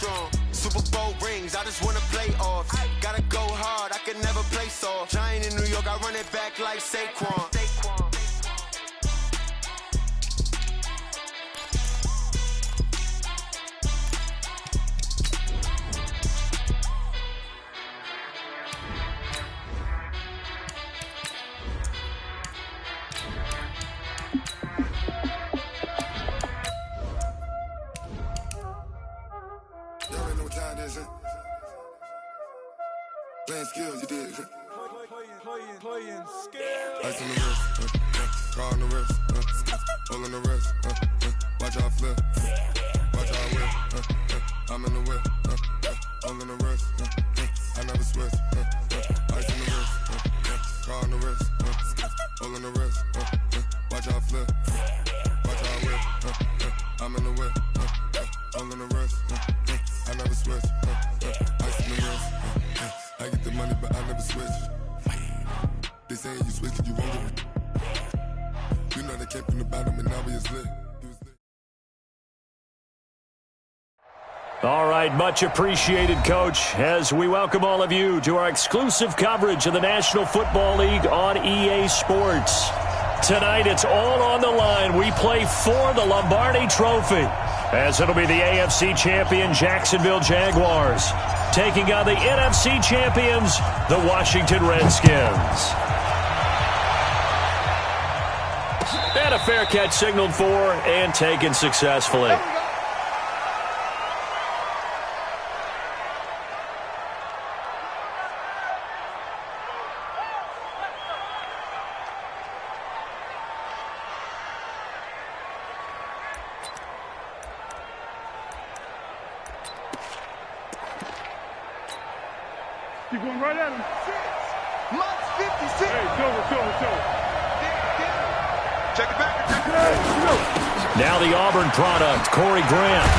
strong. Super Bowl rings, I just wanna play off. Gotta go hard, I can never play soft. Giant in New York, I run it back like Saquon. Playing skills, you did. Playing skills. Ice on the wrist, car on the wrist, hole in the wrist, watch how I flip, watch how I whip, I'm in the whip, hole in the wrist, I never switch, ice on the wrist, car on the wrist, hole in the wrist, watch how I flip, watch how I whip, I'm in the whip, hole in the wrist, I never switch, ice on the wrist. I get the money, but I never switch. They say you switch it, you won't get it. You know they came from the bottom and now we is lit. All right, much appreciated, Coach, as we welcome all of you to our exclusive coverage of the National Football League on EA Sports. Tonight, it's all on the line. We play for the Lombardi Trophy, as it'll be the AFC champion Jacksonville Jaguars taking on the NFC champions, the Washington Redskins. And a fair catch signaled for and taken successfully. Keep going right at him. Mott's 56. Hey, show. Check it back. Now the Auburn product, Corey Grant.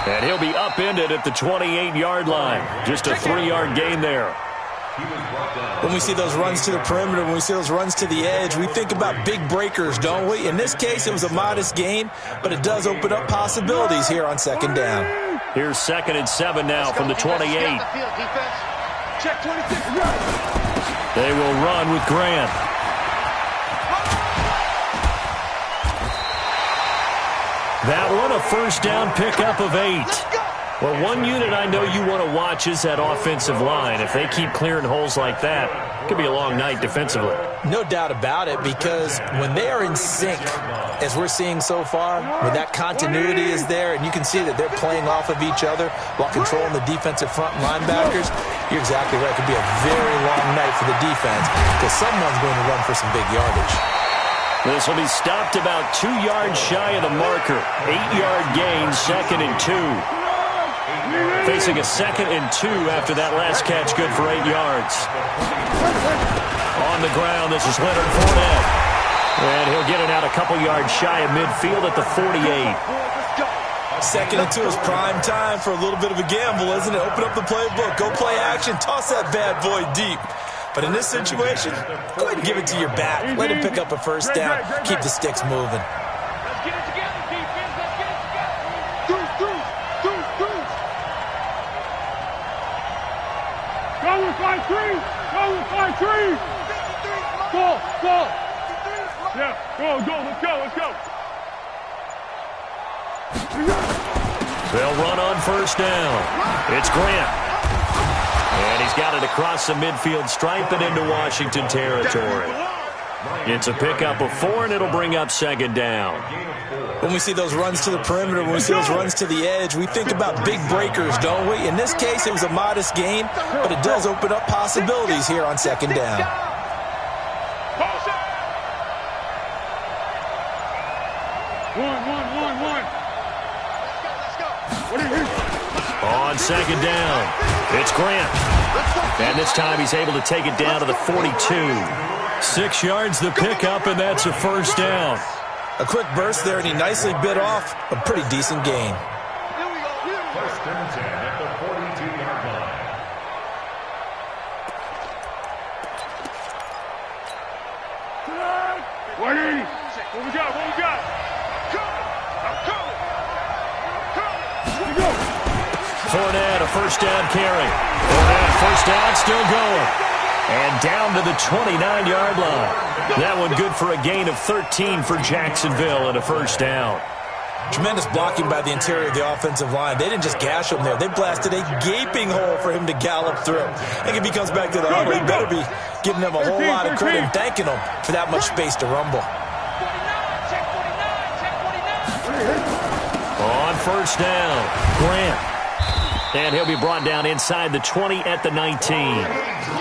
And he'll be upended at the 28-yard line. Just a 3-yard gain there. When we see those runs to the perimeter, when we see those runs to the edge, we think about big breakers, don't we? In this case, it was a modest gain, but it does open up possibilities here on second down. Here's 2nd and 7 now from the 28. Check 26. They will run with Grant. That one, a first down pickup of 8. Well, one unit I know you want to watch is that offensive line. If they keep clearing holes like that, it could be a long night defensively. No doubt about it, because when they are in sync, as we're seeing so far, when that continuity is there, and you can see that they're playing off of each other while controlling the defensive front linebackers, you're exactly right. It could be a very long night for the defense because someone's going to run for some big yardage. This will be stopped about 2 yards shy of the marker. 8-yard gain, 2nd and 2. Facing a 2nd and 2 after that last catch, good for 8 yards. On the ground, this is Leonard Fournette. And he'll get it out a couple yards shy of midfield at the 48. 2nd and 2 is prime time for a little bit of a gamble, isn't it? Open up the playbook, go play action, toss that bad boy deep. But in this situation, go ahead and give it to your back. Let him pick up a first down. Keep the sticks moving. Let's get it together, defense. Let's get it together. Deuce. Go with 5-3. Ball. Yeah, go. Let's go. They'll run on first down. It's Grant. And he's got it across the midfield stripe and into Washington territory. It's a pickup of 4, and it'll bring up 2nd down. When we see those runs to the perimeter, when we see those runs to the edge, we think about big breakers, don't we? In this case, it was a modest gain, but it does open up possibilities here on 2nd down. One. On 2nd down, it's Grant. And this time he's able to take it down to the 42. 6 yards the pickup, and that's a first down. A quick burst there, and he nicely bit off a pretty decent gain. First and 10 at the 42-yard line. What we got? Come. Here we go. Fournette, a first down carry. Fournette, first down, still going. And down to the 29-yard line. That one good for a gain of 13 for Jacksonville and a first down. Tremendous blocking by the interior of the offensive line. They didn't just gash him there. They blasted a gaping hole for him to gallop through. I think if he comes back to the huddle, he better be giving them a whole lot of credit and thanking them for that much space to rumble. On first down, Grant. And he'll be brought down inside the 20 at the 19.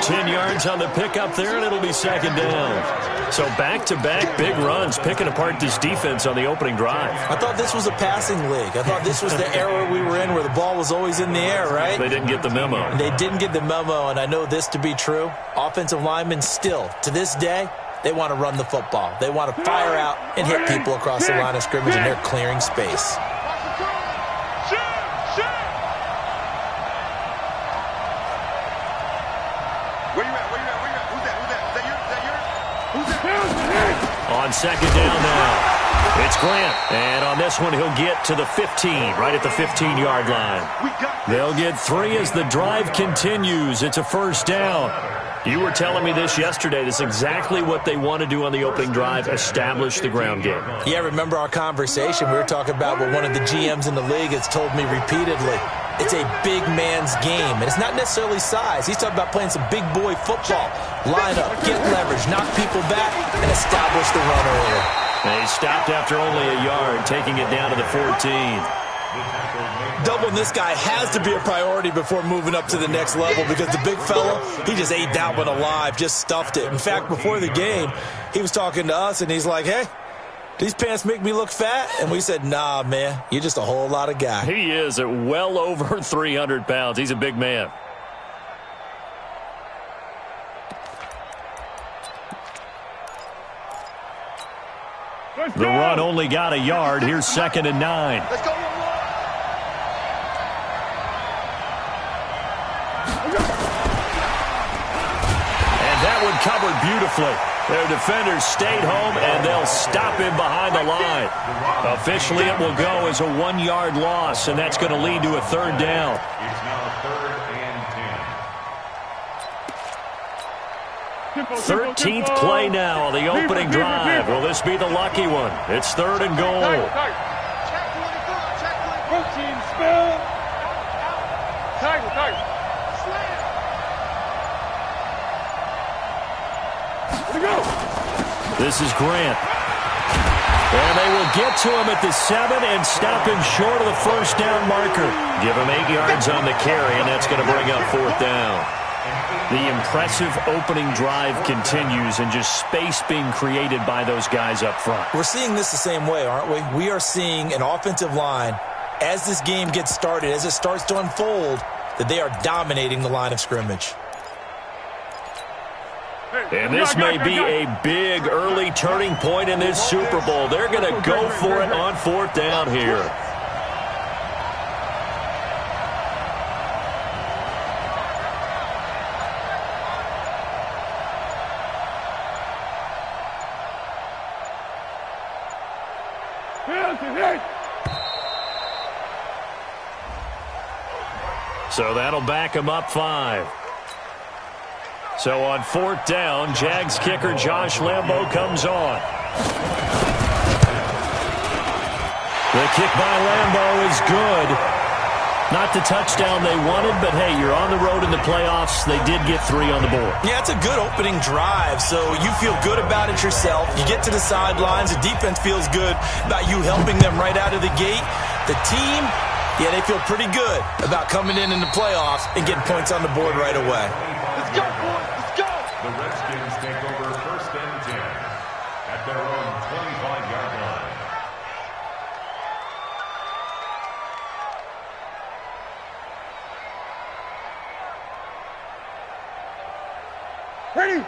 10 yards on the pickup there, and it'll be second down. So back-to-back big runs, picking apart this defense on the opening drive. I thought this was a passing league. I thought this was the era we were in where the ball was always in the air, right? They didn't get the memo. They didn't get the memo, and I know this to be true. Offensive linemen still, to this day, they want to run the football. They want to fire out and hit people across the line of scrimmage, and they're clearing space. On second down now, it's Grant. And on this one, he'll get to the 15, right at the 15-yard line. They'll get 3 as the drive continues. It's a first down. You were telling me this yesterday. This is exactly what they want to do on the opening drive, establish the ground game. Yeah, remember our conversation? We were talking about what one of the GMs in the league has told me repeatedly. It's a big man's game, and it's not necessarily size. He's talking about playing some big boy football. Line up, get leverage, knock people back, and establish the run early. And he stopped after only a yard, taking it down to the 14. Doubling this guy has to be a priority before moving up to the next level because the big fella, he just ate that one alive, just stuffed it. In fact, before the game, he was talking to us, and he's like, hey, these pants make me look fat? And we said, nah, man, you're just a whole lot of guy. He is at well over 300 pounds. He's a big man. The run only got a yard. Here's 2nd and 9. Let's go. And that one covered beautifully. Their defenders stayed home, and they'll stop him behind the line. Officially, it will go as a 1-yard loss, and that's going to lead to a third down. It's now 3rd and 13th play now on the opening drive. Will this be the lucky one? It's 3rd and goal. Protein spill. Tiger. Here we go. This is Grant. And they will get to him at the 7 and stop him short of the first down marker. Give him 8 yards on the carry, and that's going to bring up 4th down. The impressive opening drive continues, and just space being created by those guys up front. We're seeing this the same way, aren't we? We are seeing an offensive line, as this game gets started, as it starts to unfold, that they are dominating the line of scrimmage. And this may be a big early turning point in this Super Bowl. They're going to go for it on 4th down here. So that'll back him up 5. So on 4th down, Jags kicker Josh Lambo comes on. The kick by Lambo is good. Not the touchdown they wanted, but hey, you're on the road in the playoffs. They did get 3 on the board. Yeah, it's a good opening drive, so you feel good about it yourself. You get to the sidelines. The defense feels good about you helping them right out of the gate. The team, yeah, they feel pretty good about coming in the playoffs and getting points on the board right away. Let's go, boys. Let's go. The Redskins take over 1st and 10 at their own 25-yard line. Ready?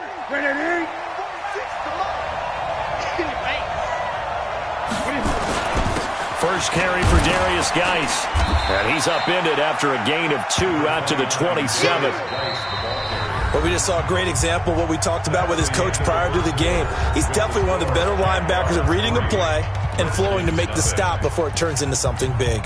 First carry for Darius Geis. And he's upended after a gain of 2 out to the 27. Well, we just saw a great example of what we talked about with his coach prior to the game. He's definitely one of the better linebackers at reading a play and flowing to make the stop before it turns into something big.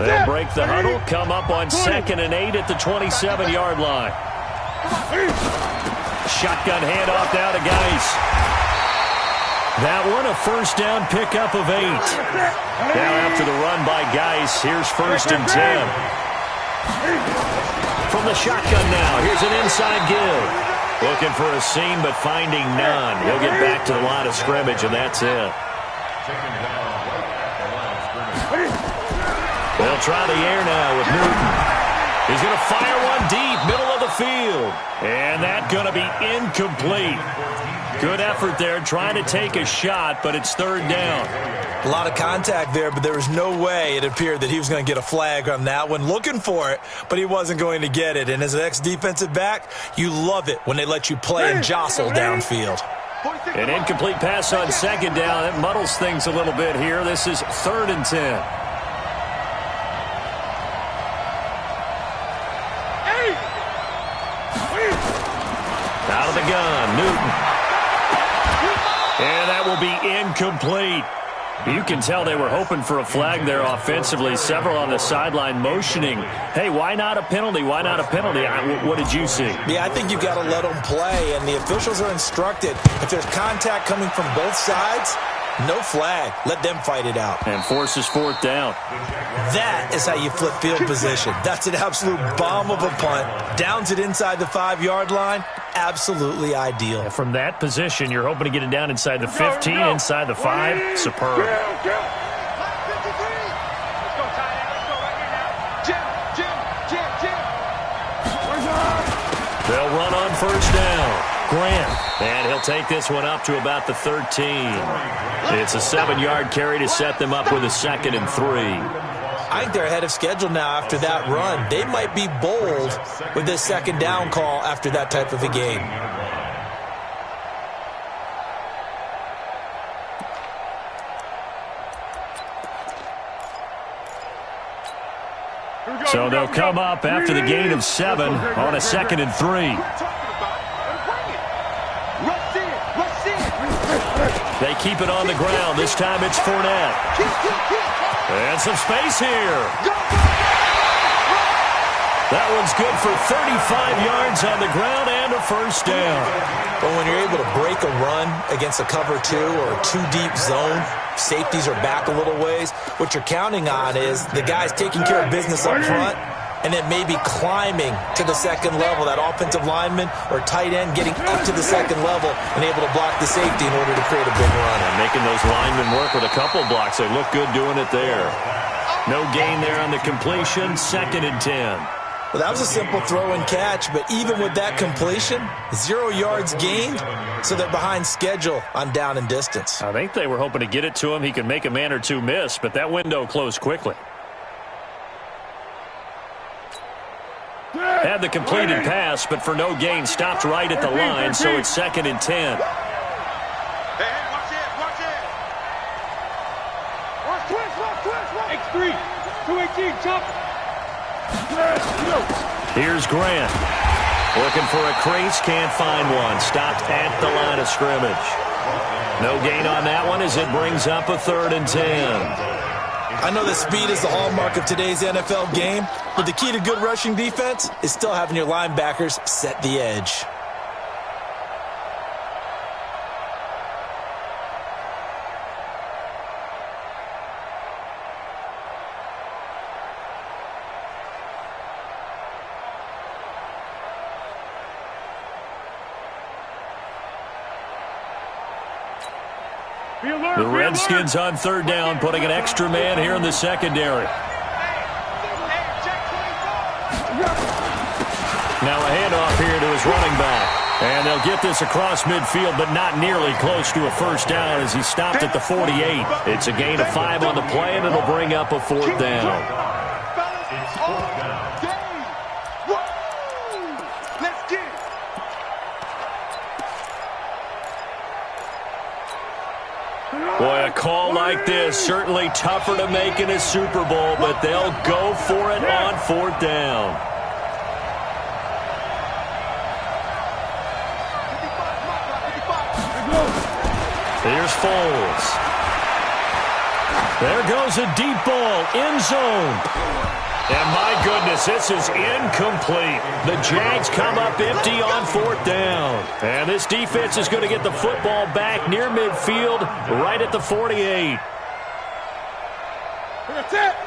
They'll break the huddle, come up on 2nd and 8 at the 27-yard line. Shotgun handoff now to Geis. That one a first down pickup of 8. Now after the run by Geis, here's 1st and 10. From the shotgun now, here's an inside give. Looking for a seam, but finding none. He'll get back to the line of scrimmage, and that's it. They'll try the air now with Newton. He's going to fire one deep, middle of the field. And that's going to be incomplete. Good effort there, trying to take a shot, but it's 3rd down. A lot of contact there, but there was no way it appeared that he was going to get a flag on that one. Looking for it, but he wasn't going to get it. And as an ex-defensive back, you love it when they let you play and jostle downfield. An incomplete pass on 2nd down. That muddles things a little bit here. This is 3rd and 10. Out of the gun, Newton. And that will be incomplete. You can tell they were hoping for a flag there offensively. Several on the sideline motioning, hey, why not a penalty? Why not a penalty? What did you see? Yeah, I think you've got to let them play, and the officials are instructed. If there's contact coming from both sides, no flag. Let them fight it out. And forces 4th down. That is how you flip field position. That's an absolute bomb of a punt. Downs it inside the 5-yard line. Absolutely ideal. From that position, you're hoping to get it down inside the 15, inside the 5. Superb. Let's go, Jim. They'll run on 1st down. Grant. And he'll take this one up to about the 13. It's a 7-yard carry to set them up with a 2nd and 3. I think they're ahead of schedule now after that run. They might be bold with this 2nd down call after that type of a game. So they'll come up after the gain of 7 on a 2nd and 3. They keep it on the ground. This time it's Fournette. And some space here. That one's good for 35 yards on the ground and a 1st down. But when you're able to break a run against a cover 2 or a 2-deep zone, safeties are back a little ways, what you're counting on is the guys taking care of business up front and then maybe climbing to the 2nd level, that offensive lineman or tight end getting up to the 2nd level and able to block the safety in order to create a big run. And making those linemen work with a couple blocks. They look good doing it there. No gain there on the completion. 2nd and 10. Well, that was a simple throw and catch, but even with that completion, 0 yards gained, so they're behind schedule on down and distance. I think they were hoping to get it to him. He could make a man or two miss, but that window closed quickly. Had the completed pass, but for no gain, stopped right at the line, so it's 2nd and 10. Hey, watch it. Watch. X3, 218, jump. Here's Grant. Looking for a crease, can't find one. Stopped at the line of scrimmage. No gain on that one as it brings up a 3rd and 10. I know that speed is the hallmark of today's NFL game, but the key to good rushing defense is still having your linebackers set the edge. The Redskins on 3rd down, putting an extra man here in the secondary. Now a handoff here to his running back. And they'll get this across midfield, but not nearly close to a 1st down as he stopped at the 48. It's a gain of 5 on the play, and it'll bring up a 4th down. Boy, a call like this, certainly tougher to make in a Super Bowl, but they'll go for it on 4th down. Here's Foles. There goes a deep ball, end zone. And my goodness, this is incomplete. The Jags come up empty on 4th down. And this defense is going to get the football back near midfield, right at the 48.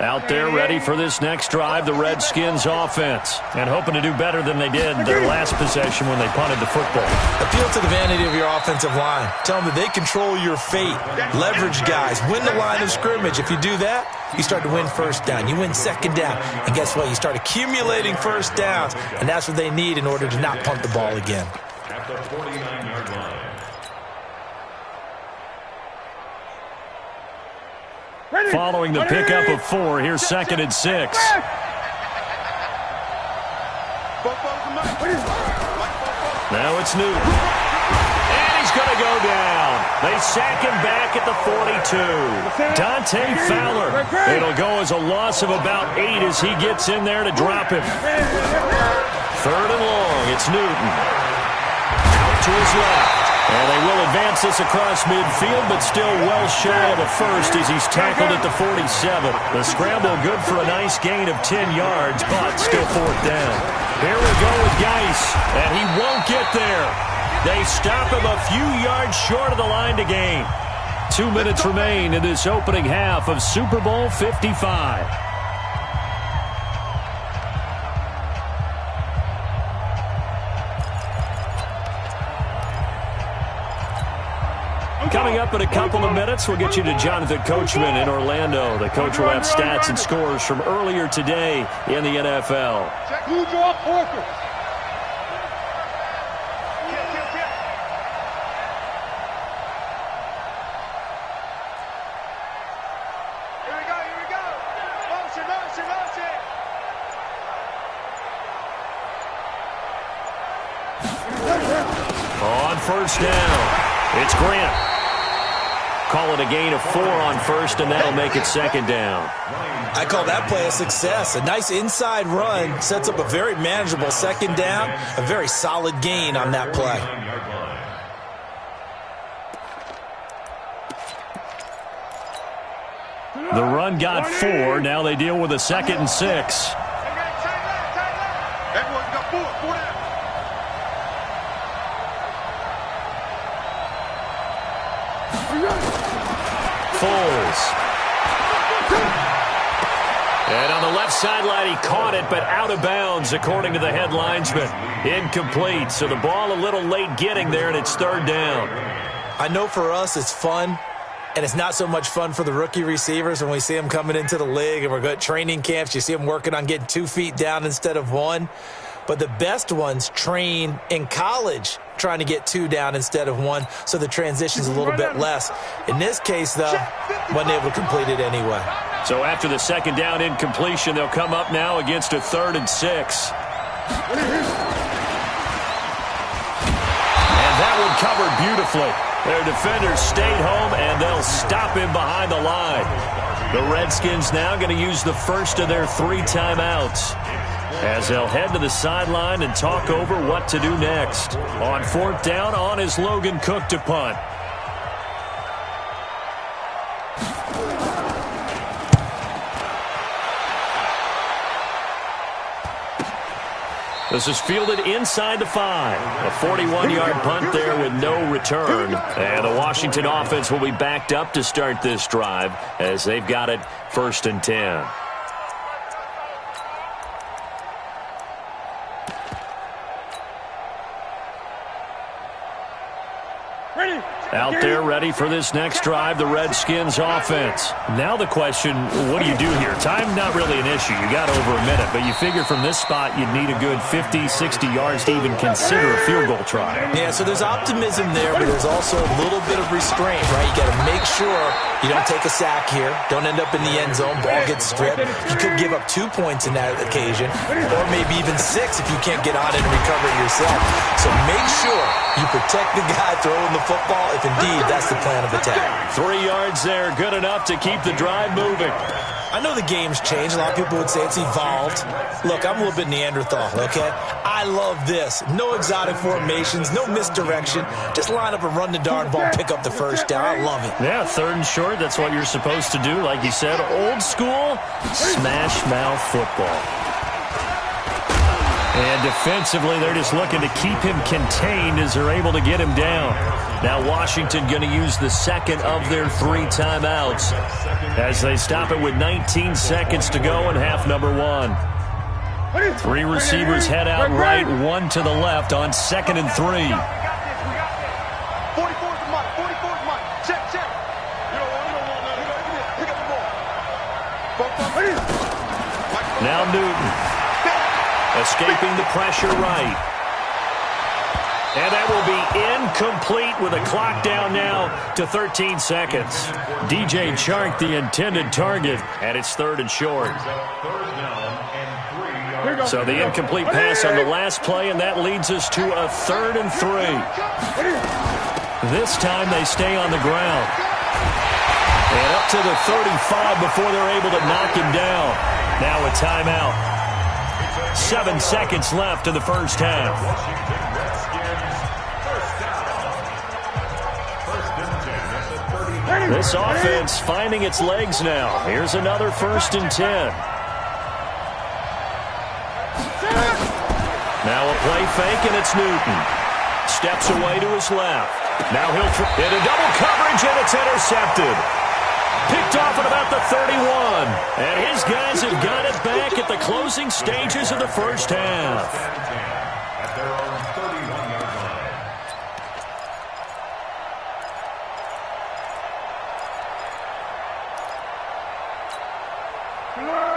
Out there ready for this next drive, the Redskins offense. And hoping to do better than they did their last possession when they punted the football. Appeal to the vanity of your offensive line. Tell them that they control your fate. Leverage guys. Win the line of scrimmage. If you do that, you start to win first down. You win second down. And guess what? You start accumulating first downs. And that's what they need in order to not punt the ball again. At the 49-yard line. Following the pickup of 4, here's 2nd and 6. Now it's Newton. And he's going to go down. They sack him back at the 42. Dante Fowler. It'll go as a loss of about 8 as he gets in there to drop him. 3rd and long. It's Newton. Out to his left. And they will advance this across midfield, but still well shy of a first as he's tackled at the 47. The scramble good for a nice gain of 10 yards, but still 4th down. Here we go with Geis, and he won't get there. They stop him a few yards short of the line to gain. 2 minutes remain in this opening half of Super Bowl 55. Coming up in a couple of minutes, we'll get you to Jonathan Coachman in Orlando. The coach will have stats and scores from earlier today in the NFL. On 1st down, it's Grant. Call it a gain of 4 on 1st, and that'll make it 2nd down. I call that play a success. A nice inside run sets up a very manageable 2nd down, a very solid gain on that play. The run got 4. Now they deal with a 2nd and 6. And on the left sideline, he caught it, but out of bounds, according to the head linesman. Incomplete, so the ball a little late getting there, and it's 3rd down. I know for us it's fun, and it's not so much fun for the rookie receivers when we see them coming into the league, and we're going to training camps. You see them working on getting 2 feet down instead of 1. But the best ones train in college trying to get 2 down instead of 1, so the transition's a little bit less. In this case, though, wasn't able to complete it anyway. So after the 2nd down incompletion, they'll come up now against a 3rd and 6. And that one covered beautifully. Their defenders stayed home, and they'll stop him behind the line. The Redskins now going to use the first of their 3 timeouts, as they'll head to the sideline and talk over what to do next. On 4th down, on is Logan Cook to punt. This is fielded inside the 5. A 41-yard punt there with no return. And the Washington offense will be backed up to start this drive as they've got it 1st and 10. Out there ready for this next drive, the Redskins offense. Now the question, what do you do here? Time not really an issue. You got over a minute, but you figure from this spot you'd need a good 50, 60 yards to even consider a field goal try. Yeah, so there's optimism there, but there's also a little bit of restraint, right? You got to make sure you don't take a sack here, don't end up in the end zone, ball gets stripped. You could give up 2 points in that occasion, or maybe even 6 if you can't get on it and recover it yourself. So make sure you protect the guy throwing the football. If in indeed that's the plan of attack. 3 yards there, good enough to keep the drive moving. I know the game's changed. A lot of people would say it's evolved. Look, I'm a little bit Neanderthal, okay? I love this. No exotic formations, no misdirection. Just line up and run the darn ball, pick up the first down. I love it. Yeah, 3rd and short, that's what you're supposed to do. Like you said, old school, smash mouth football. And defensively, they're just looking to keep him contained as they're able to get him down. Now Washington going to use the second of their 3 timeouts as they stop it with 19 seconds to go in half number 1. 3 receivers head out right, 1 to the left on 2nd and 3. 44's mine. 44's mine. Check. You don't want that. Pick up the ball. Now Newton. Escaping the pressure right. And that will be incomplete with a clock down now to 13 seconds. DJ Chark, the intended target, and it's 3rd and short. So the incomplete pass on the last play, and that leads us to a 3rd and 3. This time they stay on the ground. And up to the 35 before they're able to knock him down. Now a timeout. 7 seconds left in the first half. This offense finding its legs now. Here's another 1st and 10. Now a play fake, and it's Newton. Steps away to his left. Now he'll into double coverage, and it's intercepted. Picked off at about the 31. And his guys have got it back at the closing stages of the first half. At their own 31-yard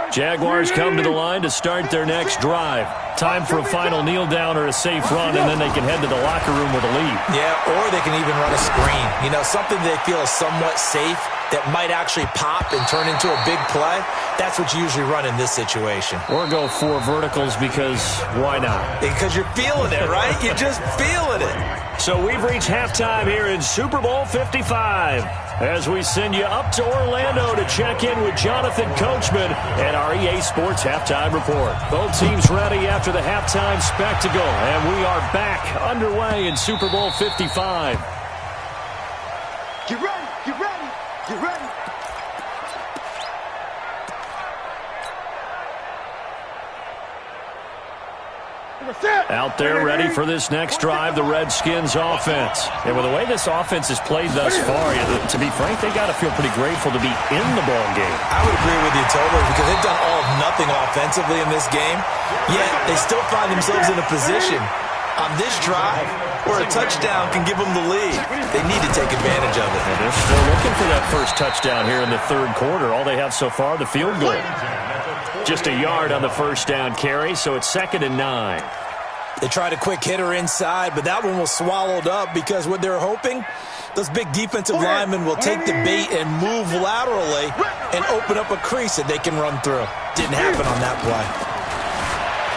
line. Jaguars come to the line to start their next drive. Time for a final kneel down or a safe run, and then they can head to the locker room with a lead. Yeah, or they can even run a screen. You know, something they feel is somewhat safe that might actually pop and turn into a big play. That's what you usually run in this situation. Or go 4 verticals because why not? Because you're feeling it, right? You're just feeling it. So we've reached halftime here in Super Bowl 55 as we send you up to Orlando to check in with Jonathan Coachman and our EA Sports Halftime Report. Both teams ready after the halftime spectacle, and we are back underway in Super Bowl 55. Get ready. Get ready. Get ready. Out there ready for this next drive, the Redskins offense. And with the way this offense has played thus far, to be frank, they got to feel pretty grateful to be in the ball game. I would agree with you totally because they've done all of nothing offensively in this game, yet they still find themselves in a position on this drive where a touchdown can give them the lead. They need to take advantage of it. And they're still looking for that first touchdown here in the 3rd quarter. All they have so far, the field goal. Just a yard on the first down carry, so it's 2nd and 9. They tried a quick hitter inside, but that one was swallowed up because what they're hoping, those big defensive linemen will take the bait and move laterally and open up a crease that they can run through. Didn't happen on that play.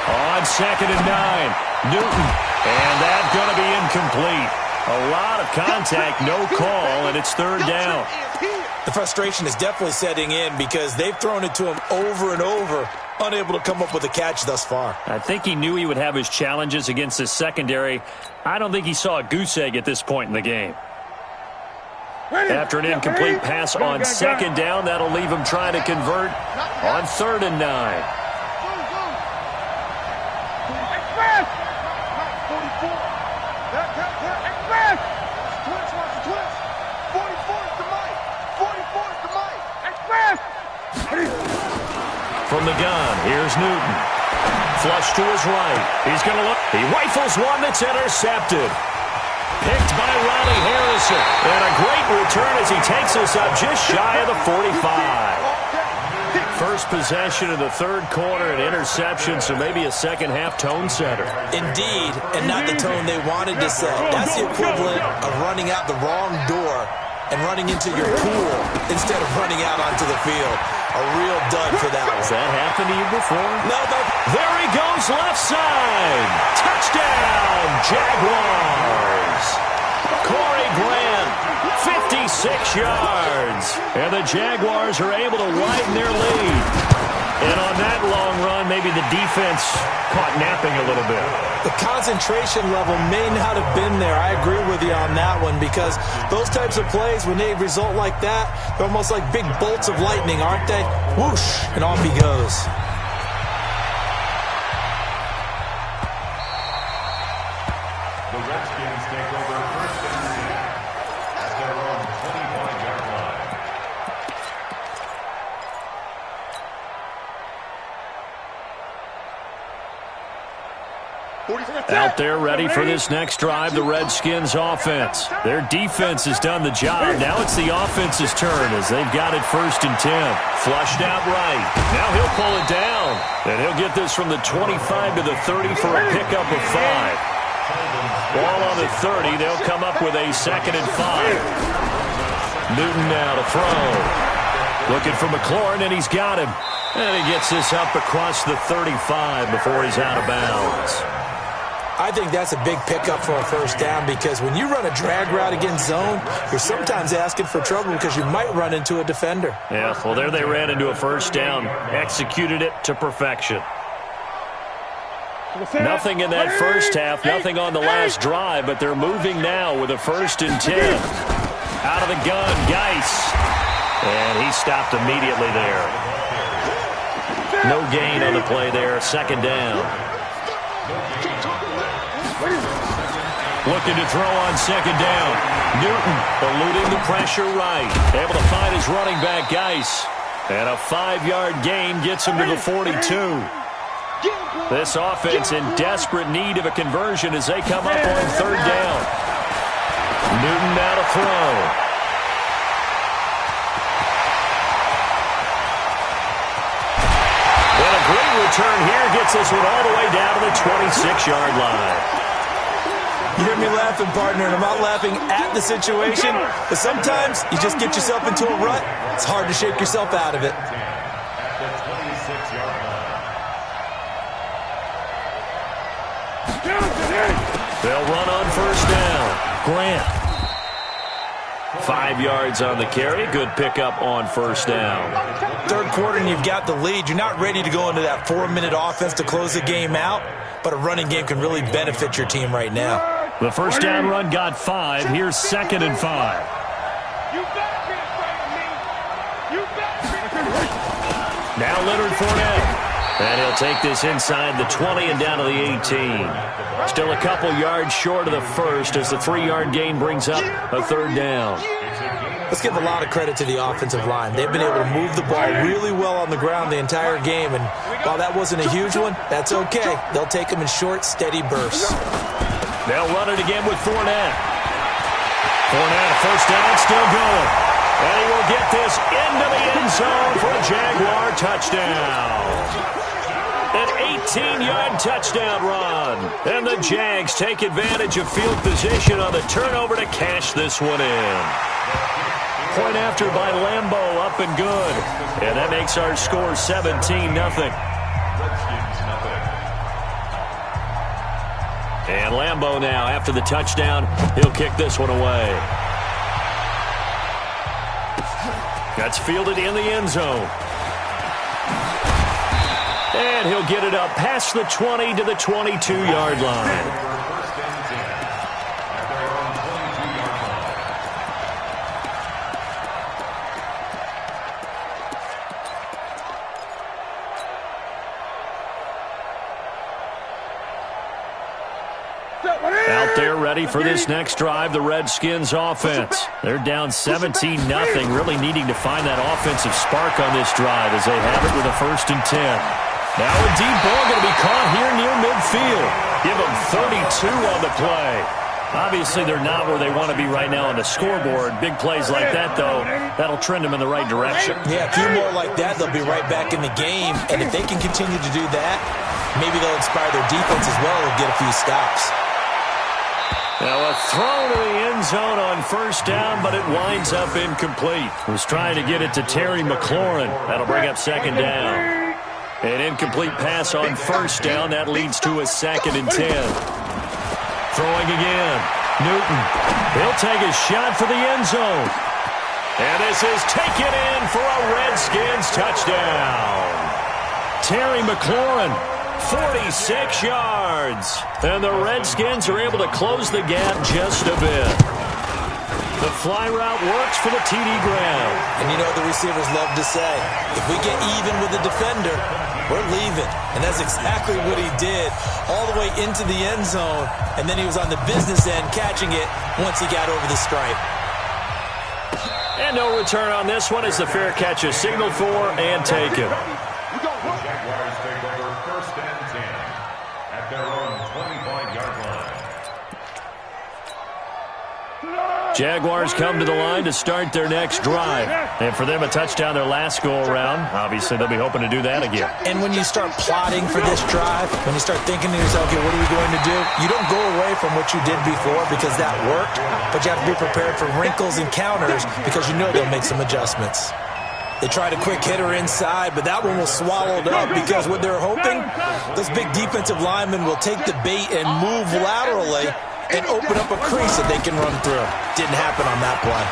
On 2nd and 9, Newton, and that's going to be incomplete. A lot of contact, no call, and it's 3rd down. The frustration is definitely setting in because they've thrown it to him over and over, unable to come up with a catch thus far. I think he knew he would have his challenges against his secondary. I don't think he saw a goose egg at this point in the game. After an incomplete pass on 2nd down, that'll leave him trying to convert on 3rd and 9. From the gun, here's Newton. Flush to his right. He's going to look. He rifles one that's intercepted. Picked by Riley Harrison. And a great return as he takes us up just shy of the 45. First possession of the 3rd quarter, an interception, so maybe a second-half tone setter. Indeed, and not the tone they wanted to set. That's the equivalent of running out the wrong door and running into your pool instead of running out onto the field. A real dud for that one. Has that happened to you before? No, but there he goes, left side. Touchdown, Jaguars. Corey Grant 56 yards. And the Jaguars are able to widen their lead. And on that long run, maybe the defense caught napping a little bit. The concentration level may not have been there. I agree with you on that one, because those types of plays, when they result like that, they're almost like big bolts of lightning, aren't they? Whoosh, and off he goes. The Redskins take over first and 10 at their own 25-yard line. Out there ready for this next drive, the Redskins offense. Their defense has done the job. Now it's the offense's turn as they've got it first and 10. Flushed out right. Now he'll pull it down. And he'll get this from the 25 to the 30 for a pickup of 5. Ball on the 30. They'll come up with a 2nd and 5. Newton now to throw. Looking for McLaurin, and he's got him. And he gets this up across the 35 before he's out of bounds. I think that's a big pickup for a first down, because when you run a drag route against zone, you're sometimes asking for trouble because you might run into a defender. Yeah, well, there they ran into a first down. Executed it to perfection. Nothing in that first half, nothing on the last drive, but they're moving now with a 1st and 10. Out of the gun, Geis. And he stopped immediately there. No gain on the play there, 2nd down. Looking to throw on 2nd down. Newton eluding the pressure right. Able to find his running back, Geis. And a 5-yard gain gets him to the 42. This offense in desperate need of a conversion as they come up on 3rd down. Newton now to throw. And a great return here gets this one all the way down to the 26-yard line. You hear me laughing, partner, and I'm not laughing at the situation, but sometimes you just get yourself into a rut. It's hard to shake yourself out of it. At the 26-yard line. They'll run on 1st down. Grant. 5 yards on the carry. Good pickup on 1st down. 3rd quarter and you've got the lead. You're not ready to go into that 4-minute offense to close the game out, but a running game can really benefit your team right now. The 1st down run got 5. Here's 2nd and 5. Now Leonard Fournette. And he'll take this inside the 20 and down to the 18. Still a couple yards short of the 1st as the 3-yard gain brings up a 3rd down. Let's give a lot of credit to the offensive line. They've been able to move the ball really well on the ground the entire game. And while that wasn't a huge one, that's okay. They'll take them in short, steady bursts. They'll run it again with Fournette. Fournette, 1st down, still going. And he will get this into the end zone for a Jaguar touchdown. An 18-yard touchdown run. And the Jags take advantage of field position on the turnover to cash this one in. Point after by Lambeau, up and good. And that makes our score 17-0. And Lambeau now, after the touchdown, he'll kick this one away. That's fielded in the end zone. And he'll get it up past the 20 to the 22-yard line. Out there ready for this next drive, the Redskins offense. They're down 17-0, really needing to find that offensive spark on this drive as they have it with a 1st and 10. Now a deep ball going to be caught here near midfield. Give them 32 on the play. Obviously, they're not where they want to be right now on the scoreboard. Big plays like that, though, that'll trend them in the right direction. Yeah, a few more like that, they'll be right back in the game. And if they can continue to do that, maybe they'll inspire their defense as well and get a few stops. Now a throw to the end zone on 1st down, but it winds up incomplete. Was trying to get it to Terry McLaurin. That'll bring up 2nd down. An incomplete pass on 1st down. That leads to a 2nd and 10. Throwing again. Newton. He'll take a shot for the end zone. And this is taken in for a Redskins touchdown. Terry McLaurin, 46 yards. And the Redskins are able to close the gap just a bit. The fly route works for the TD Graham. And you know what the receivers love to say? If we get even with the defender, we're leaving. And that's exactly what he did all the way into the end zone. And then he was on the business end catching it once he got over the stripe. And no return on this one as the fair catch is signaled for and taken. Jaguars take over 1st and 10 at their own 25-yard line. Jaguars come to the line to start their next drive. And for them, a touchdown their last go-around. Obviously, they'll be hoping to do that again. And when you start plotting for this drive, when you start thinking to yourself, okay, what are we going to do? You don't go away from what you did before because that worked, but you have to be prepared for wrinkles and counters because you know they'll make some adjustments. They tried a quick hitter inside, but that one was swallowed up because what they're hoping, those big defensive linemen will take the bait and move laterally and open up a crease that they can run through. Didn't happen on that play.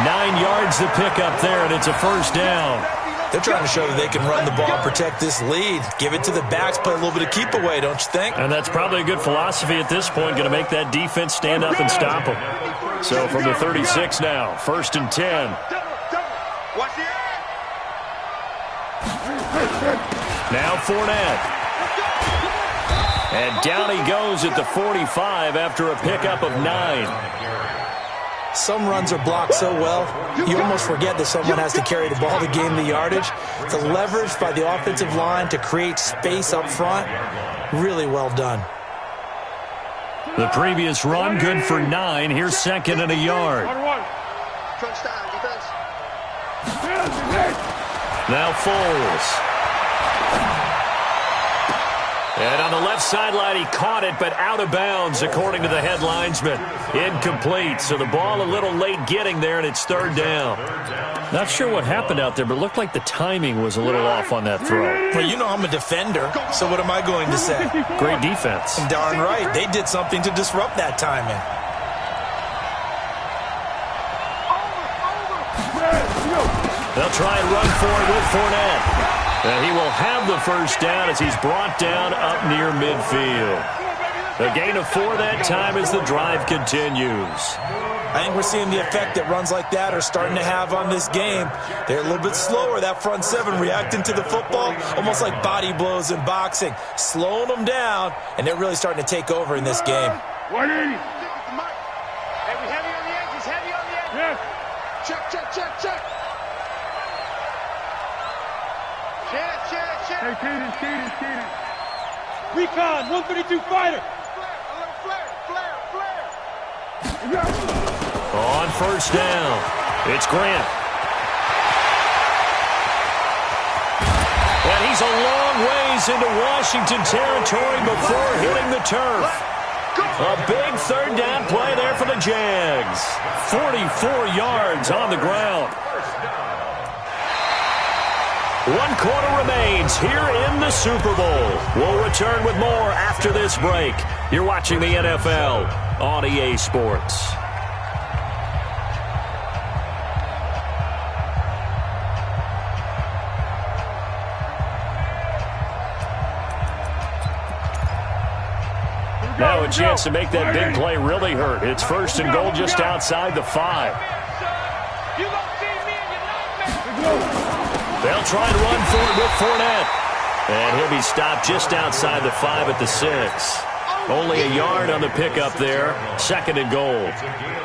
9 yards to pick up there, and it's a first down. They're trying to show that they can run the ball, protect this lead, give it to the backs, play a little bit of keep away, don't you think? And that's probably a good philosophy at this point, going to make that defense stand up and stop them. So from the 36 now, 1st and 10. Now Fournette. And down he goes at the 45 after a pickup of 9. Some runs are blocked so well, you almost forget that someone has to carry the ball to gain the yardage. The leverage by the offensive line to create space up front, really well done. The previous run, good for 9. Here's 2nd and a yard. Now Foles. And on the left sideline, he caught it, but out of bounds, according to the head linesman. Incomplete, so the ball a little late getting there, and it's 3rd down. Not sure what happened out there, but it looked like the timing was a little off on that throw. Well, you know I'm a defender, so what am I going to say? Great defense. Darn right. They did something to disrupt that timing. They'll try and run for it with Fournette. And he will have the first down as he's brought down up near midfield. A gain of 4 that time as the drive continues. I think we're seeing the effect that runs like that are starting to have on this game. They're a little bit slower, that front 7, reacting to the football, almost like body blows in boxing, slowing them down, and they're really starting to take over in this game. 180. Hey, we heavy on the edges, heavy on the edges. Yes. Check. Check. Hey, Kaden. Recon, 132 fighter. On first down, it's Grant. And he's a long ways into Washington territory before hitting the turf. A big 3rd down play there for the Jags. 44 yards on the ground. 1 quarter remains here in the Super Bowl. We'll return with more after this break. You're watching the NFL on EA Sports. Now a chance to make that big play really hurt. It's 1st and goal just outside the 5. They'll try and run for it with Fournette. And he'll be stopped just outside the 5 at the 6. Only a yard on the pickup there. 2nd and goal.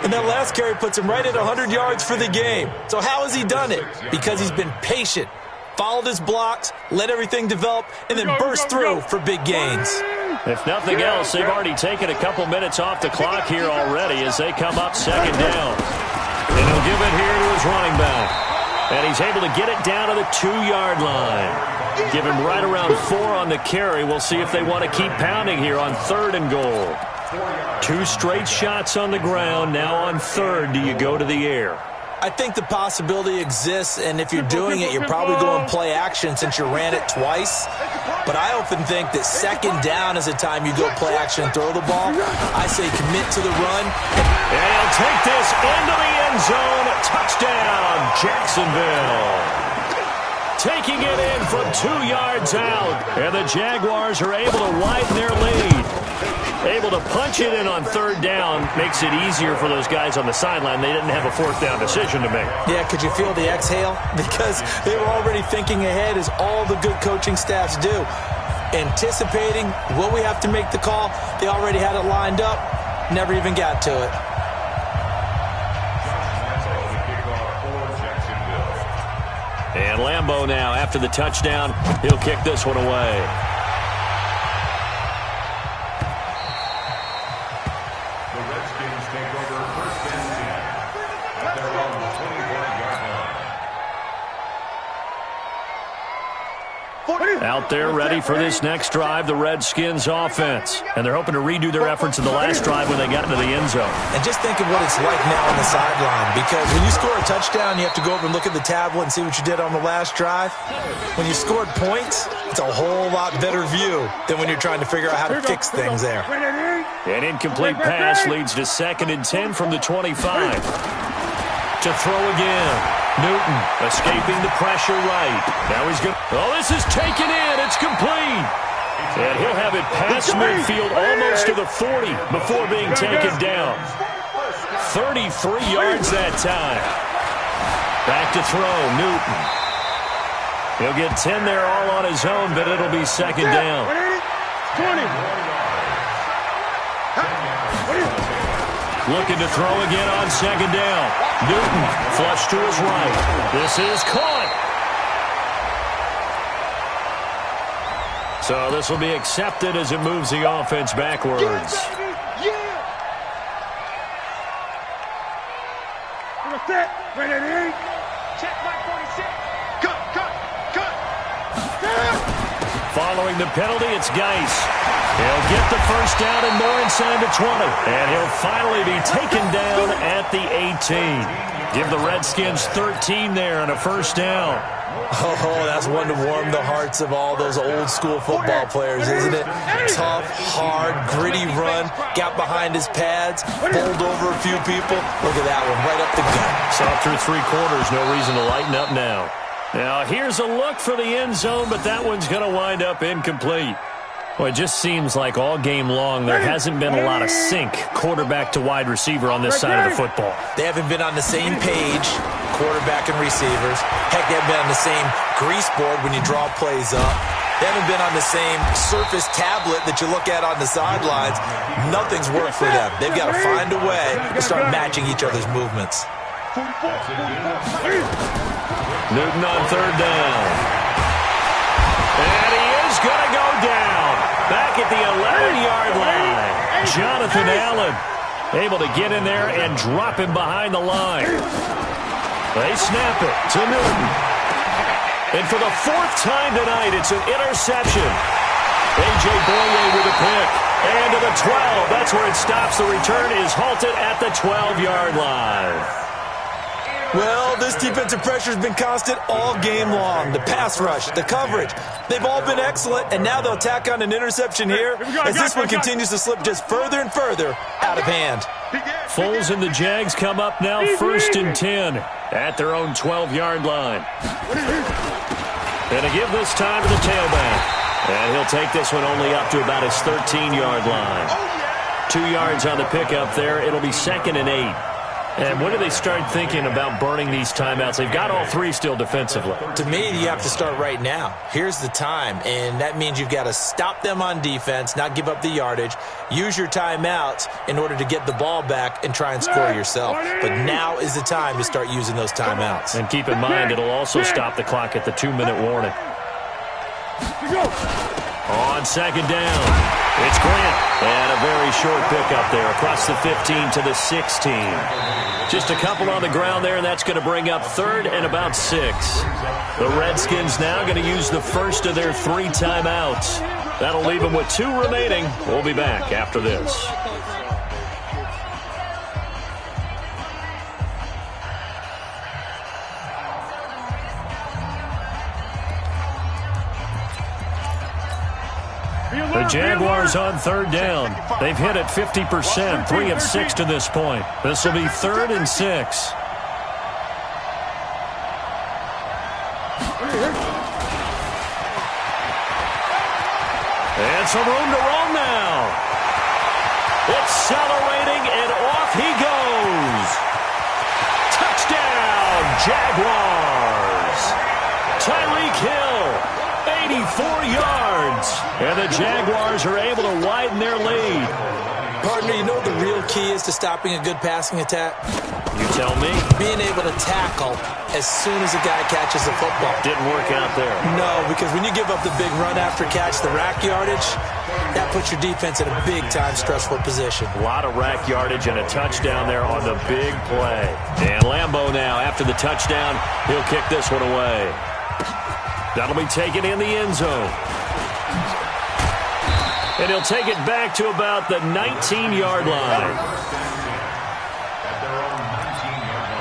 And that last carry puts him right at 100 yards for the game. So how has he done it? Because he's been patient, followed his blocks, let everything develop, and then burst through for big gains. If nothing else, they've already taken a couple minutes off the clock here already as they come up 2nd down. And he'll give it here to his running back. And he's able to get it down to the 2-yard line. Give him right around 4 on the carry. We'll see if they want to keep pounding here on 3rd and goal. 2 straight shots on the ground. Now on 3rd, do you go to the air? I think the possibility exists, and if you're doing it, you're probably going play action since you ran it twice. But I often think that second down is a time you go play action and throw the ball. I say commit to the run. And he'll take this into the end zone. Touchdown, Jacksonville. Taking it in from 2 yards out. And the Jaguars are able to widen their lead. Able to punch it in on third down. Makes it easier for those guys on the sideline. They didn't have a fourth down decision to make. Yeah, could you feel the exhale? Because they were already thinking ahead, as all the good coaching staffs do. Anticipating, will we have to make the call? They already had it lined up. Never even got to it. And Lambeau now, after the touchdown, he'll kick this one away. Out there ready for this next drive, the Redskins offense. And they're hoping to redo their efforts in the last drive when they got into the end zone. And just think of what it's like now on the sideline, because when you score a touchdown, you have to go over and look at the tablet and see what you did on the last drive. When you scored points, it's a whole lot better view than when you're trying to figure out how to fix things there. An incomplete pass leads to 2nd and 10 from the 25. To throw again. Newton escaping the pressure right. Now he's going to... Oh, this is taken in. It's complete. And he'll have it past midfield almost to the 40 before being taken down. 33 yards that time. Back to throw. Newton. He'll get 10 there all on his own, but it'll be 2nd down. 20. Looking to throw again on 2nd down. Newton, flush to his right. This is caught. So this will be accepted as it moves the offense backwards. Following the penalty, it's Geis. He'll get the first down and more inside the 20. And he'll finally be taken down at the 18. Give the Redskins 13 there and a first down. Oh, that's one to warm the hearts of all those old-school football players, isn't it? Tough, hard, gritty run. Got behind his pads, bowled over a few people. Look at that one, right up the gut. Saw through 3 quarters, no reason to lighten up now. Now, here's a look for the end zone, but that one's going to wind up incomplete. Well, it just seems like all game long there hasn't been a lot of sync quarterback to wide receiver on this side of the football. They haven't been on the same page, quarterback and receivers. Heck, they haven't been on the same grease board when you draw plays up. They haven't been on the same Surface tablet that you look at on the sidelines. Nothing's worked for them. They've got to find a way to start matching each other's movements. Newton on 3rd down. And he is going to go down. Back at the 11-yard line. Jonathan Allen able to get in there and drop him behind the line. They snap it to Newton. And for the 4th time tonight, it's an interception. A.J. Boye with a pick. And to the 12. That's where it stops. The return is halted at the 12-yard line. Well, this defensive pressure has been constant all game long. The pass rush, the coverage, they've all been excellent, and now they'll tack on an interception here as this one continues to slip just further and further out of hand. Foles and the Jags come up now 1st and 10 at their own 12-yard line. And to give this time to the tailback. And he'll take this one only up to about his 13-yard line. 2 yards on the pickup there. It'll be 2nd and 8. And when do they start thinking about burning these timeouts? They've got all 3 still defensively. To me, you have to start right now. Here's the time, and that means you've got to stop them on defense, not give up the yardage, use your timeouts in order to get the ball back and try and score yourself. But now is the time to start using those timeouts. And keep in mind, it'll also stop the clock at the 2-minute warning. On 2nd down, it's Grant. And a very short pickup there across the 15 to the 16. Just a couple on the ground there, and that's going to bring up 3rd and about 6. The Redskins now going to use the first of their 3 timeouts. That'll leave them with 2 remaining. We'll be back after this. The Jaguars on third down. They've hit it 50%, 3 of 6 to this point. This will be 3rd and 6. And some room to roam now. Accelerating, and off he goes. Touchdown, Jaguars. Tyreek Hill, 84 yards. And the Jaguars are able to widen their lead. Partner, you know what the real key is to stopping a good passing attack? You tell me. Being able to tackle as soon as a guy catches the football. Didn't work out there. No, because when you give up the big run after catch, the rack yardage, that puts your defense in a big-time stressful position. A lot of rack yardage and a touchdown there on the big play. And Lambeau now, after the touchdown, he'll kick this one away. That'll be taken in the end zone. And he'll take it back to about the 19-yard line. At their own 19-yard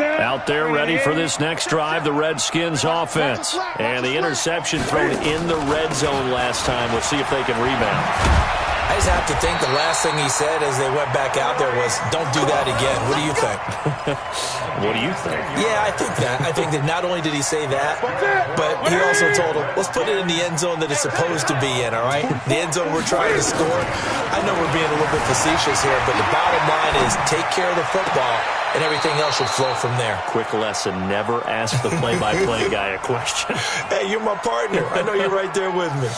line. Out there ready for this next drive, the Redskins offense. And the interception thrown in the red zone last time. We'll see if they can rebound. I just have to think the last thing he said as they went back out there was, don't do that again. What do you think? What do you think? Yeah, I think that. I think that not only did he say that, but he also told him, let's put it in the end zone that it's supposed to be in, all right? The end zone we're trying to score. I know we're being a little bit facetious here, but the bottom line is take care of the football, and everything else should flow from there. Quick lesson, never ask the play-by-play guy a question. Hey, you're my partner. I know you're right there with me.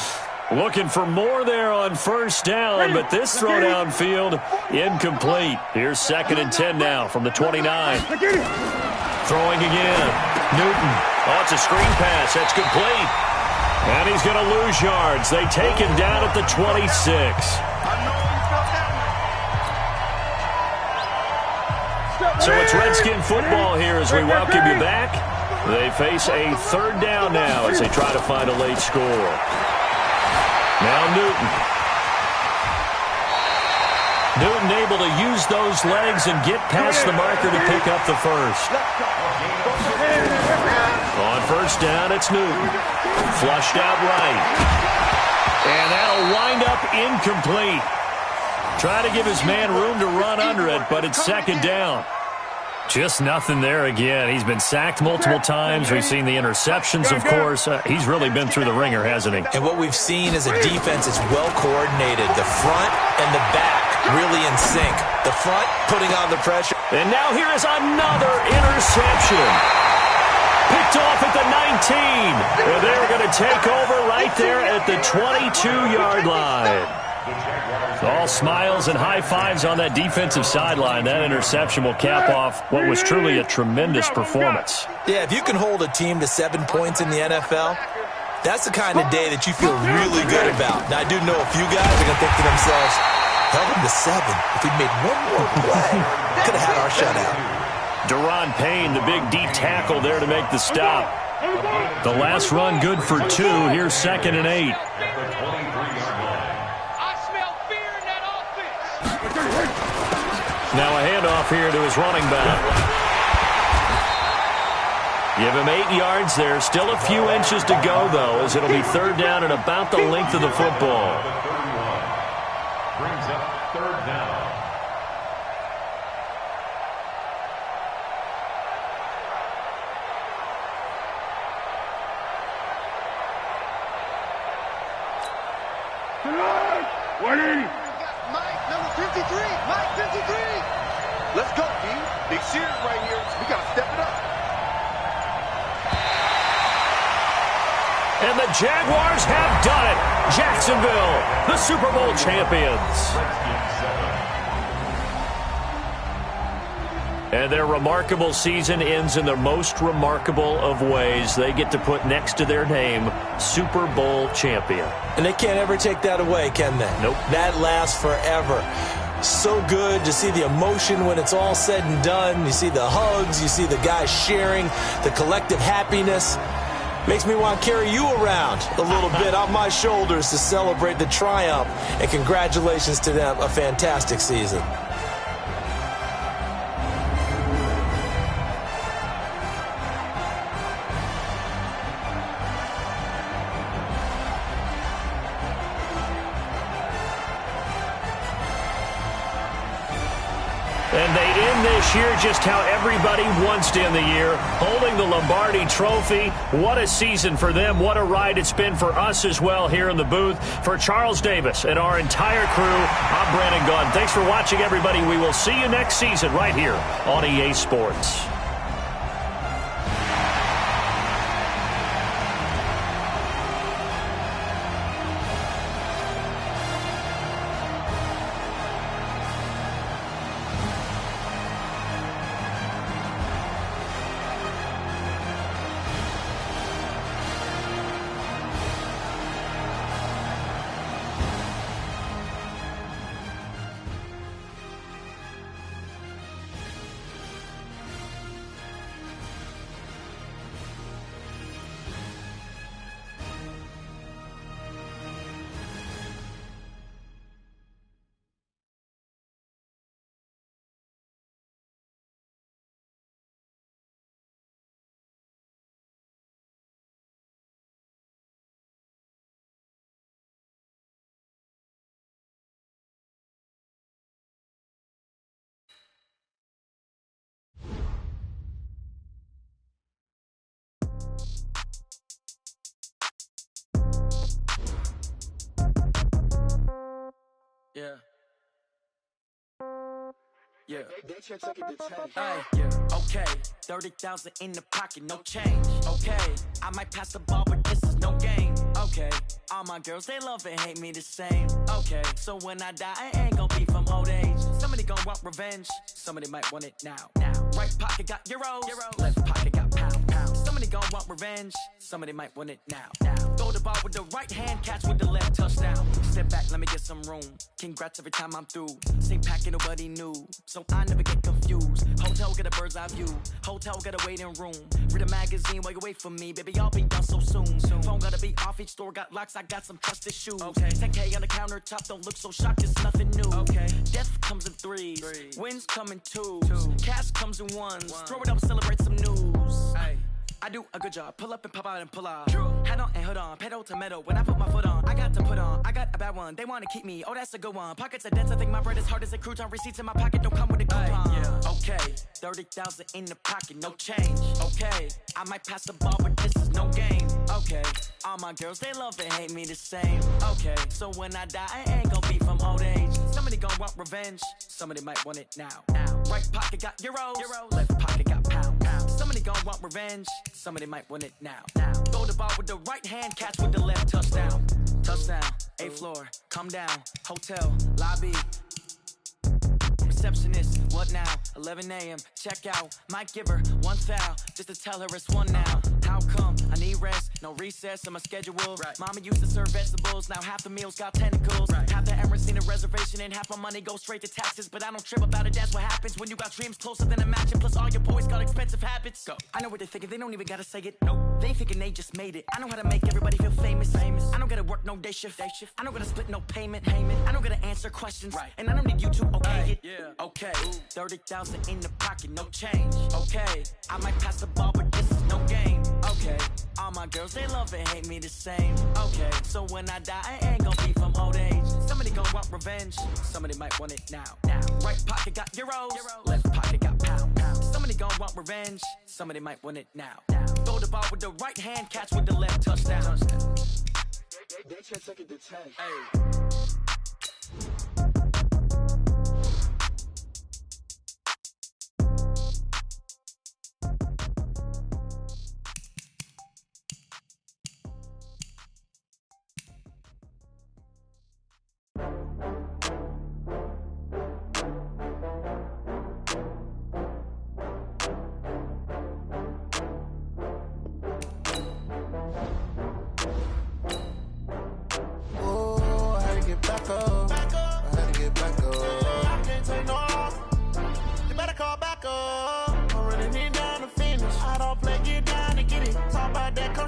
Looking for more there on first down, but this throw downfield incomplete. Here's 2nd and 10 now from the 29. Throwing again. Newton. Oh, it's a screen pass. That's complete. And he's going to lose yards. They take him down at the 26. So it's Redskin football here as we welcome you back. They face a 3rd down now as they try to find a late score. Now Newton. Newton able to use those legs and get past the marker to pick up the first. On first down, it's Newton. Flushed out right. And that'll wind up incomplete. Trying to give his man room to run under it, but it's 2nd down. Just nothing there again. He's been sacked multiple times. We've seen the interceptions, of course. He's really been through the ringer, hasn't he? And what we've seen is a defense that's well coordinated. The front and the back really in sync. The front putting on the pressure. And now here is another interception. Picked off at the 19. And they're going to take over right there at the 22-yard line. All smiles and high fives on that defensive sideline. That interception will cap off what was truly a tremendous performance. Yeah, if you can hold a team to 7 points in the NFL, that's the kind of day that you feel really good about. Now, I do know a few guys are going to think to themselves, held them to 7. If we'd made one more play, could have had our shutout. Deron Payne, the big D tackle there to make the stop. The last run good for 2. Here's 2nd and 8. Now a handoff here to his running back. Give him 8 yards there. Still a few inches to go, though, as it'll be 3rd down and about the length of the football. Brings up 3rd down. Mike, number 53. Mike, 53. Let's go, D. Big series right here. We got to step it up. And the Jaguars have done it. Jacksonville, the Super Bowl champions. And their remarkable season ends in the most remarkable of ways. They get to put next to their name, Super Bowl champion. And they can't ever take that away, can they? Nope. That lasts forever. So good to see the emotion when it's all said and done. You see the hugs. You see the guys sharing, the collective happiness. Makes me want to carry you around a little bit on my shoulders to celebrate the triumph. And congratulations to them. A fantastic season. And they end this year just how everybody wants to end the year, holding the Lombardi Trophy. What a season for them. What a ride it's been for us as well here in the booth. For Charles Davis and our entire crew, I'm Brandon Gaudin. Thanks for watching, everybody. We will see you next season right here on EA Sports. Yeah. Yeah. Hey, yeah. Okay. 30,000 in the pocket, no change. Okay. I might pass the ball, but this is no game. Okay. All my girls, they love and hate me the same. Okay. So when I die, I ain't gonna be from old age. Somebody gonna want revenge. Somebody might want it now. Right pocket got euros. Left pocket got pounds. Somebody gonna want revenge. Somebody might want it now. Throw the ball with the right hand, catch with the left, touchdown. Step back, let me get some room. Congrats every time I'm through. Same packet, nobody knew, so I never get confused. Hotel get a bird's eye view. Hotel got a waiting room. Read a magazine while you wait for me, baby. I'll be done so soon. Phone gotta be off, each store got locks. I got some trusted shoes. Okay. 10K on the countertop, don't look so shocked. It's nothing new. Okay. Death comes in threes. Wins come in twos. Cash comes in ones. Throw it up, celebrate some news. Ay. I do a good job. Pull up and pop out and pull out. Head on and hood on. Pedal to metal. When I put my foot on, I got to put on. I got a bad one. They want to keep me. Oh, that's a good one. Pockets are dense. I think my bread is hard as a crouton. Receipts in my pocket don't come with a coupon. Yeah. Okay. 30,000 in the pocket. No change. Okay. I might pass the ball, but this is no game. Okay. All my girls, they love and hate me the same. Okay. So when I die, I ain't gonna be from old age. Somebody gonna want revenge. Somebody might want it now. Right pocket got euros. Left pocket got pounds. Somebody gonna want revenge. Somebody might want it now. Throw the ball with the right hand, catch with the left, touchdown. Touchdown, 8th floor, come down, hotel, lobby. Receptionist, what now? 11 a.m., check out. Might give her one foul, just to tell her it's one now. How come? I need rest, no recess in my schedule. Right. Mama used to serve vegetables, now half the meals got tentacles. Right. Half the Emirates seen a reservation and half my money goes straight to taxes. But I don't trip about it, that's what happens when you got dreams closer than a match. And plus all your boys got expensive habits. Go. I know what they're thinking, they don't even gotta say it. Nope. They thinking they just made it. I know how to make everybody feel famous. I don't gotta work no day shift. I don't gotta split no payment. I don't gotta answer questions. Right. And I don't need you to okay it. Yeah. Okay. 30,000 in the pocket, no change. Okay. I might pass the ball, but this is no game. Okay. All my girls, they love and hate me the same. Okay. So when I die, I ain't gonna be from old age. Somebody gonna want revenge. Somebody might want it now. Right pocket got euros. Left pocket got pounds. Somebody gonna want revenge. Somebody might want it now. Throw the ball with the right hand, catch with the left, touchdown. They just took it to 10. Hey.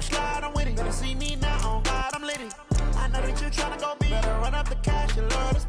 Slide, I'm with it. Better see me now on God, I'm litty. I know that you're trying to go be. Better run up the cash, you love this.